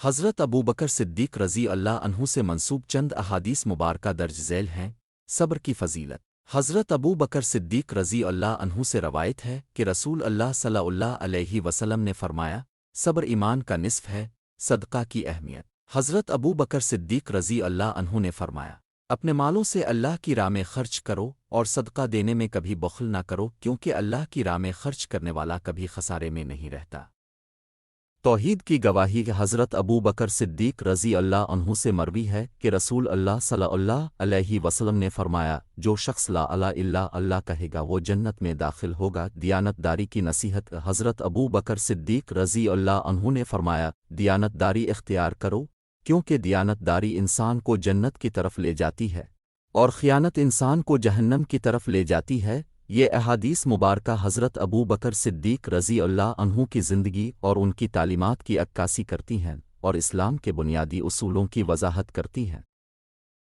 حضرت ابو بکر صدیق رضی اللہ عنہ سے منسوب چند احادیث مبارکہ درج ذیل ہیں۔ صبر کی فضیلت۔ حضرت ابو بکر صدیق رضی اللہ عنہ سے روایت ہے کہ رسول اللہ صلی اللہ علیہ وسلم نے فرمایا، صبر ایمان کا نصف ہے۔ صدقہ کی اہمیت۔ حضرت ابو بکر صدیق رضی اللہ عنہ نے فرمایا، اپنے مالوں سے اللہ کی راہ میں خرچ کرو اور صدقہ دینے میں کبھی بخل نہ کرو، کیونکہ اللہ کی راہ میں خرچ کرنے والا کبھی خسارے میں نہیں رہتا۔ توحید کی گواہی۔ حضرت ابو بکر صدیق رضی اللہ عنہ سے مروی ہے کہ رسول اللہ صلی اللہ علیہ وسلم نے فرمایا، جو شخص لا الہ الا اللہ کہے گا وہ جنت میں داخل ہوگا۔ دیانت داری کی نصیحت۔ حضرت ابو بکر صدیق رضی اللہ عنہ نے فرمایا، دیانت داری اختیار کرو، کیونکہ دیانت داری انسان کو جنت کی طرف لے جاتی ہے اور خیانت انسان کو جہنم کی طرف لے جاتی ہے۔ یہ احادیث مبارکہ حضرت ابو بکر صدیق رضی اللہ عنہ کی زندگی اور ان کی تعلیمات کی عکاسی کرتی ہیں اور اسلام کے بنیادی اصولوں کی وضاحت کرتی ہیں۔